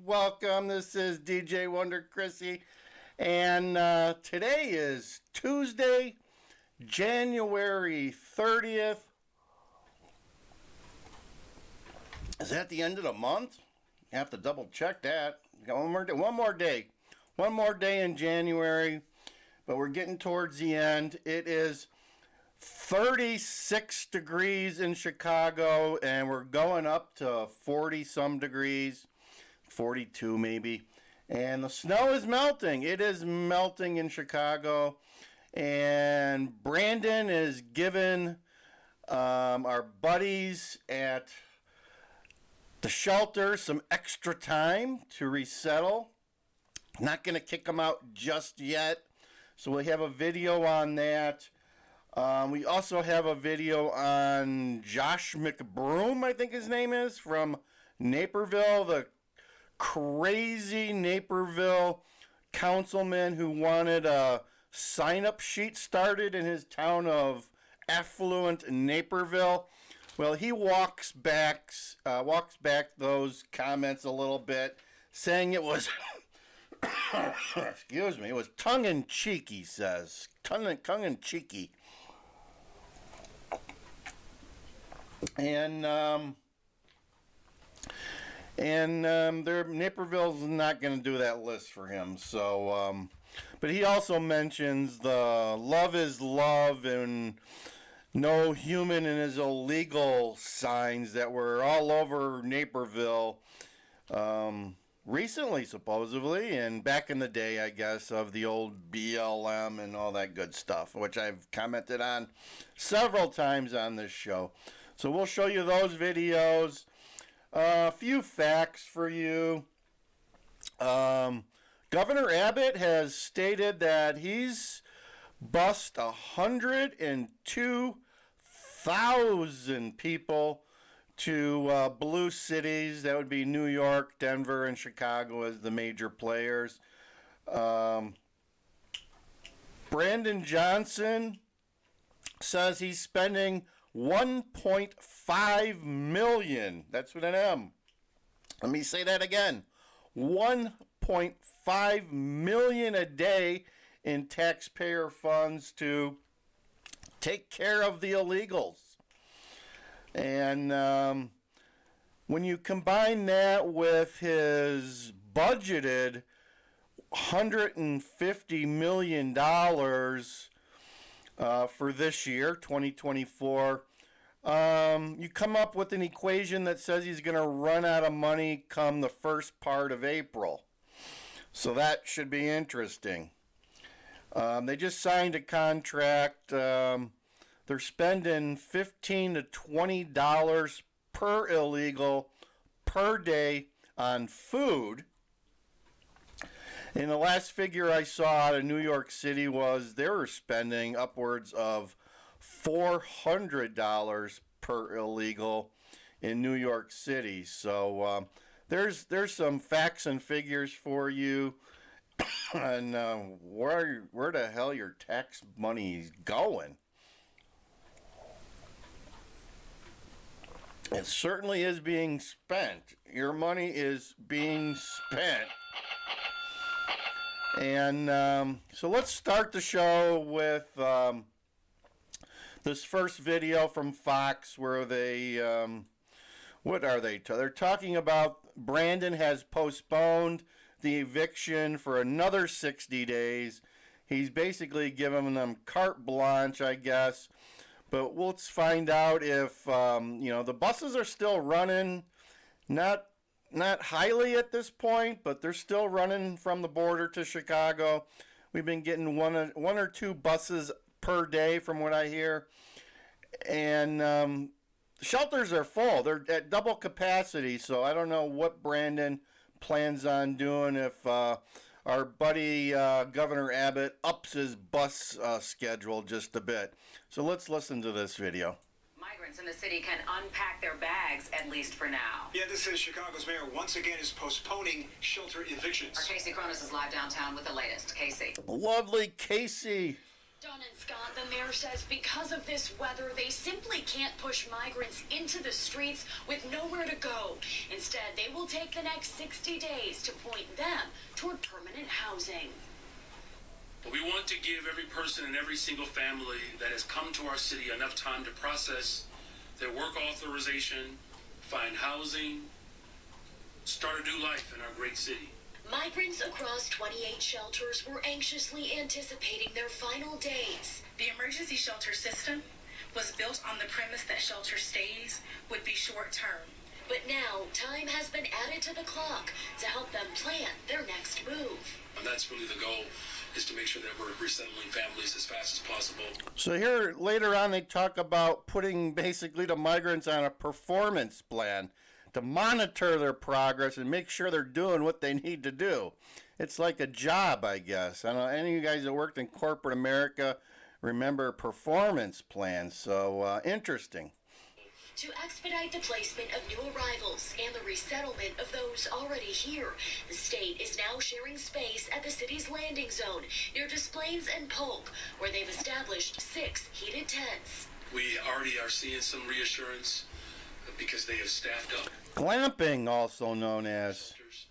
welcome. This is DJ Wonder Chrissy, and today is Tuesday, January 30th. Is that the end of the month? You have to double check that. Got one more day in January, but we're getting towards the end. It is 36 degrees in Chicago, and we're going up to 40 some degrees, 42 maybe, and the snow is melting. It is melting in Chicago, and Brandon is giving our buddies at the shelter some extra time to resettle. Not going to kick them out just yet, so we have a video on that. We also have a video on Josh McBroom, I think his name is, from Naperville, the crazy Naperville councilman who wanted a sign-up sheet started in his town of affluent Naperville. Well, he walks back those comments a little bit, saying it was, excuse me, it was tongue-in-cheek, he says. Tongue-in-cheeky. And Naperville's not going to do that list for him. So, but he also mentions the love is love and no human and is illegal signs that were all over Naperville recently, supposedly, and back in the day, I guess, of the old BLM and all that good stuff, which I've commented on several times on this show. So we'll show you those videos. A few facts for you. Governor Abbott has stated that he's bused 102,000 people to blue cities. That would be New York, Denver, and Chicago as the major players. Brandon Johnson says he's spending $1.5 million. That's with an M. Let me say that again. $1.5 million a day in taxpayer funds to take care of the illegals. And when you combine that with his budgeted $150 million for this year, 2024, you come up with an equation that says he's going to run out of money come the first part of April. So that should be interesting. They just signed a contract. They're spending $15 to $20 per illegal per day on food. And the last figure I saw out of New York City was they were spending upwards of $400 per illegal in New York City. So there's some facts and figures for you on where the hell your tax money is going. It certainly is being spent. Your money is being spent. And so let's start the show with this first video from Fox where they, what are they? They're talking about Brandon has postponed the eviction for another 60 days. He's basically giving them carte blanche, I guess. But let's find out if, the buses are still running, not highly at this point, but they're still running from the border to Chicago. We've been getting one or two buses per day from what I hear. And the shelters are full. They're at double capacity, so I don't know what Brandon plans on doing if our buddy Governor Abbott ups his bus schedule just a bit. So let's listen to this video. Migrants in the city can unpack their bags, at least for now. Yeah, this is Chicago's mayor once again is postponing shelter evictions. Our Casey Cronus is live downtown with the latest. Casey. Lovely Casey. Don and Scott, the mayor says because of this weather, they simply can't push migrants into the streets with nowhere to go. Instead, they will take the next 60 days to point them toward permanent housing. We want to give every person and every single family that has come to our city enough time to process their work authorization, find housing, start a new life in our great city. Migrants across 28 shelters were anxiously anticipating their final days. The emergency shelter system was built on the premise that shelter stays would be short-term. But now, time has been added to the clock to help them plan their next move. And that's really the goal, is to make sure that we're resettling families as fast as possible. So here, later on, they talk about putting basically the migrants on a performance plan to monitor their progress and make sure they're doing what they need to do. It's like a job, I guess. I don't know, any of you guys that worked in corporate America remember performance plans, so interesting. To expedite the placement of new arrivals and the resettlement of those already here, the state is now sharing space at the city's landing zone near Des Plaines and Polk, where they've established 6 heated tents. We already are seeing some reassurance because they have staffed up. Glamping, also known as. Shelters,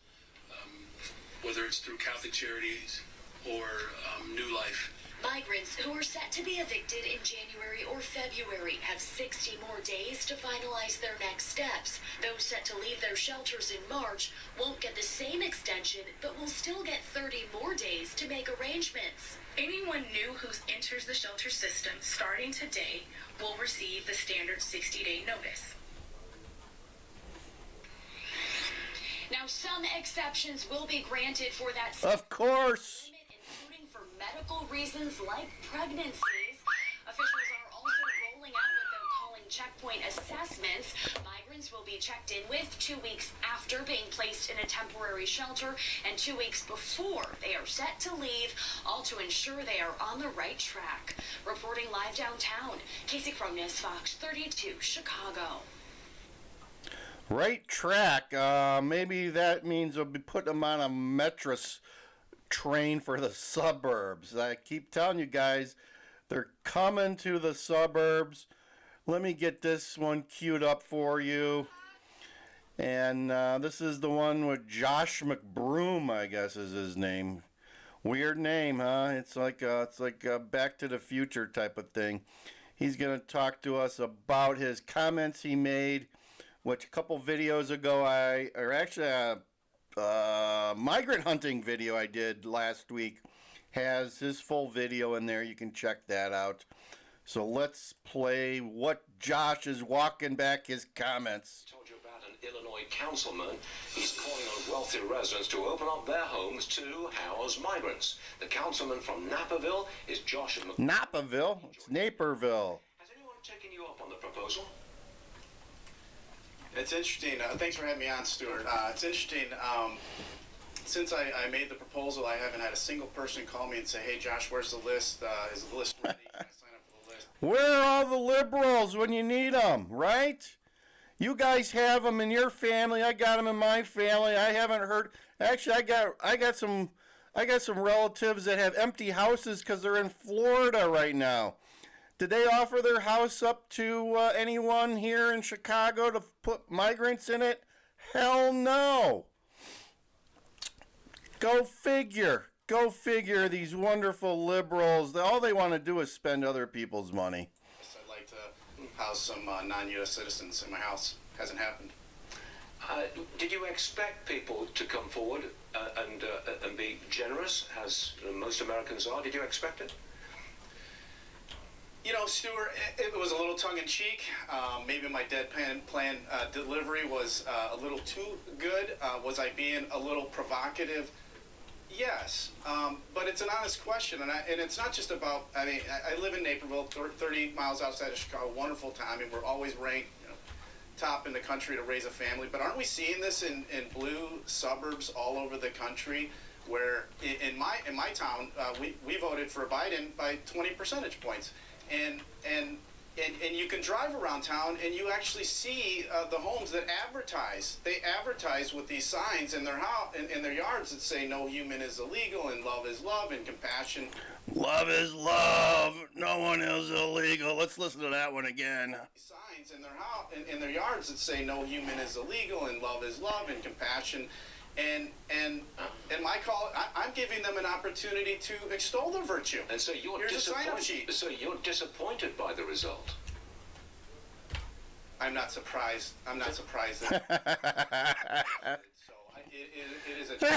whether it's through Catholic Charities or New Life. Migrants who are set to be evicted in January or February have 60 more days to finalize their next steps. Those set to leave their shelters in March won't get the same extension, but will still get 30 more days to make arrangements. Anyone new who enters the shelter system starting today will receive the standard 60-day notice. Now, some exceptions will be granted for that Of course. limit, including for medical reasons like pregnancies. Officials are also rolling out what they're calling checkpoint assessments. Migrants will be checked in with 2 weeks after being placed in a temporary shelter and 2 weeks before they are set to leave, all to ensure they are on the right track. Reporting live downtown, Casey Cronus, Fox 32, Chicago. Right track. Maybe that means they'll be putting them on a metro train for the suburbs. I keep telling you guys, they're coming to the suburbs. Let me get this one queued up for you. And this is the one with Josh McBroom, I guess is his name. Weird name, huh? It's like a Back to the Future type of thing. He's going to talk to us about his comments he made, which a couple videos ago, migrant hunting video I did last week has his full video in there. You can check that out. So let's play what Josh is walking back his comments. Told you about an Illinois councilman. He's calling on wealthy residents to open up their homes to house migrants. The councilman from Naperville is Josh McBroom. Naperville? It's Naperville. Has anyone taken you up on the proposal? It's interesting. Thanks for having me on, Stuart. It's interesting. Since I made the proposal, I haven't had a single person call me and say, "Hey, Josh, where's the list? Is the list ready? Can I sign up for the list?" Where are all the liberals when you need them, right? You guys have them in your family. I got them in my family. I haven't heard. Actually, I got some relatives that have empty houses because they're in Florida right now. Did they offer their house up to anyone here in Chicago to put migrants in it? Hell no. Go figure. Go figure. These wonderful liberals, all they want to do is spend other people's money. I'd like to house some non-U.S. citizens in my house. Hasn't happened. Did you expect people to come forward and be generous, as most Americans are? Did you expect it? You know, Stuart, it was a little tongue-in-cheek. Maybe my deadpan plan delivery was a little too good. Was I being a little provocative? Yes, but it's an honest question, and it's not just about. I mean, I live in Naperville, 30 miles outside of Chicago. Wonderful town. I mean, we're always ranked top in the country to raise a family. But aren't we seeing this in blue suburbs all over the country? Where in my town, we voted for Biden by 20 percentage points. And and you can drive around town and you actually see the homes that advertise. They advertise with these signs in their house, in their yards that say "No human is illegal" and "Love is love" and "Compassion." Love is love. No one is illegal. Let's listen to that one again. Signs in their house, in their yards that say "No human is illegal" and "Love is love" and "Compassion." And my call, I'm giving them an opportunity to extol their virtue. And so you're Here's a sign-up sheet. disappointed. So you're disappointed by the result. I'm not surprised. I'm not surprised. So it is a open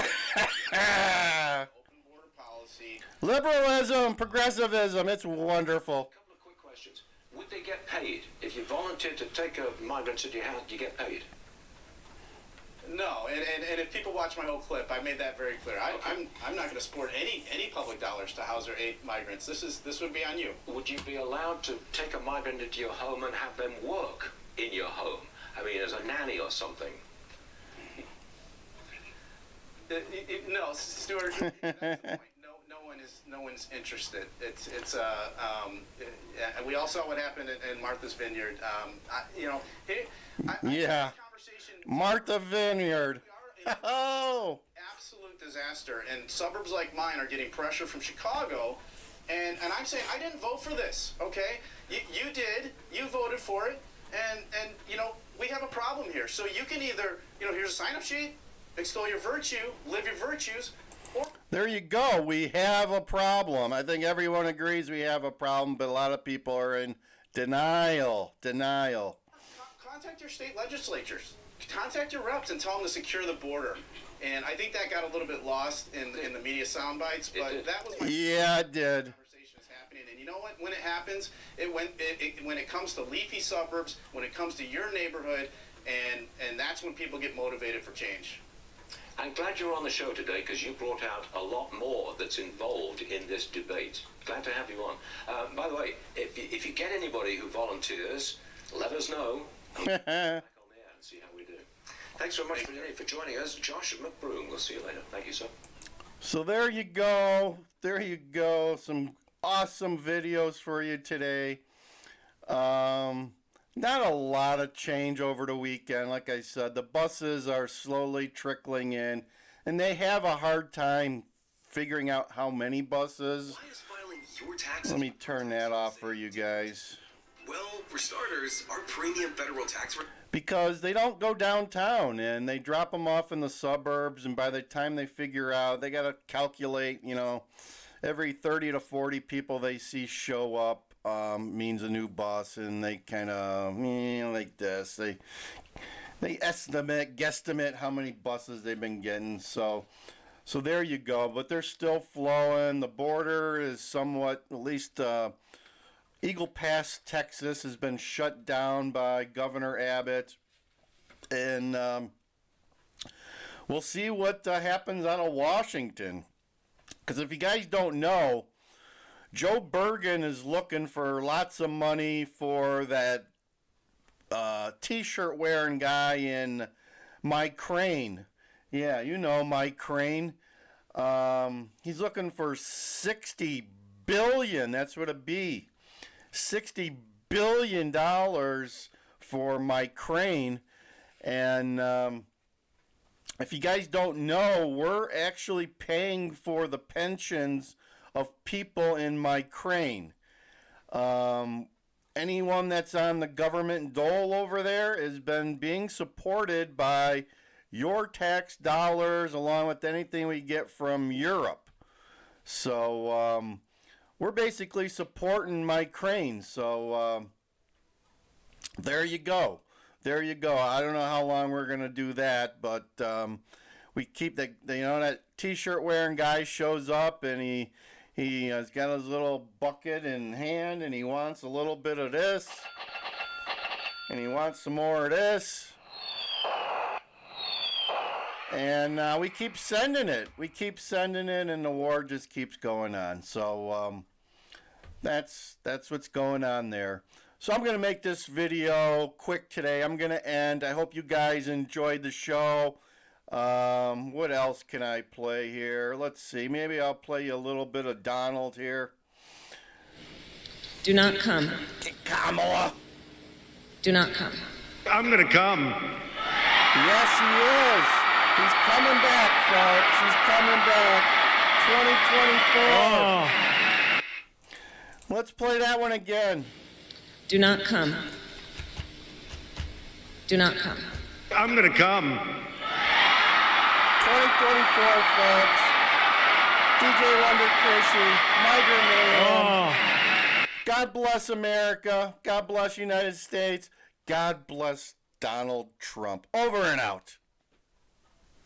border policy. Liberalism, progressivism, it's wonderful. A couple of quick questions. Would they get paid if you volunteered to take a migrant into your house? Do you get paid? No, and if people watch my whole clip, I made that very clear. I'm not going to support any public dollars to house or aid migrants. This would be on you. Would you be allowed to take a migrant into your home and have them work in your home? I mean, as a nanny or something? No, Stuart. That's the point. No one's interested. We all saw what happened in Martha's Vineyard. Yeah. Martha Vineyard. Oh. Absolute disaster, and suburbs like mine are getting pressure from Chicago, and I'm saying I didn't vote for this. Okay, you did. You voted for it, and we have a problem here. So you can either here's a sign-up sheet, extol your virtue, live your virtues, or There you go. We have a problem. I think everyone agrees we have a problem, but a lot of people are in denial. contact your state legislatures, contact your reps, and tell them to secure the border. And I think that got a little bit lost in the media sound bites, but that was my Yeah, it did. conversation is happening. And you know what? When it happens, when it comes to leafy suburbs, when it comes to your neighborhood, and that's when people get motivated for change. I'm glad you're on the show today because you brought out a lot more that's involved in this debate. Glad to have you on. By the way, if you get anybody who volunteers, let us know. I'll get back on the air and see how we do. Thanks so much for joining us, Josh McBroom. We'll see you later. Thank you, sir. So there you go. There you go. Some awesome videos for you today. Not a lot of change over the weekend. Like I said, the buses are slowly trickling in, and they have a hard time figuring out how many buses. Why is filing your taxes? Let me turn that off for you guys. Well, for starters, our premium federal tax rate. Because they don't go downtown, and they drop them off in the suburbs, and by the time they figure out, they got to calculate, every 30 to 40 people they see show up means a new bus, and they kind of, like this. They guesstimate how many buses they've been getting, so there you go. But they're still flowing. The border is somewhat, at least Eagle Pass, Texas, has been shut down by Governor Abbott, and we'll see what happens out of Washington. Because if you guys don't know, Joe Bergen is looking for lots of money for that t-shirt wearing guy in Mike Crane. Yeah, Mike Crane. He's looking for $60 billion. That's what it'd be. $60 billion for Mike Crane. And if you guys don't know, we're actually paying for the pensions of people in Mike Crane. Anyone that's on the government dole over there has been being supported by your tax dollars along with anything we get from Europe. So we're basically supporting Mike Crane. So there you go. There you go. I don't know how long we're going to do that, but we keep that t-shirt wearing guy shows up, and he has got his little bucket in hand, and he wants a little bit of this, and he wants some more of this. And we keep sending it. We keep sending it, and the war just keeps going on. So that's what's going on there. So I'm going to make this video quick today. I'm going to end. I hope you guys enjoyed the show. What else can I play here? Let's see. Maybe I'll play you a little bit of Donald here. Do not come. Kamala. Do not come. I'm gonna come. Yes, he is. He's coming back, folks. He's coming back. 2024. Let's play that one again. Do not come. Do not come. I'm gonna come. 2024, folks. DJ Wonder Chrissy, Migrant Man. God bless America. God bless United States. God bless Donald Trump. Over and out.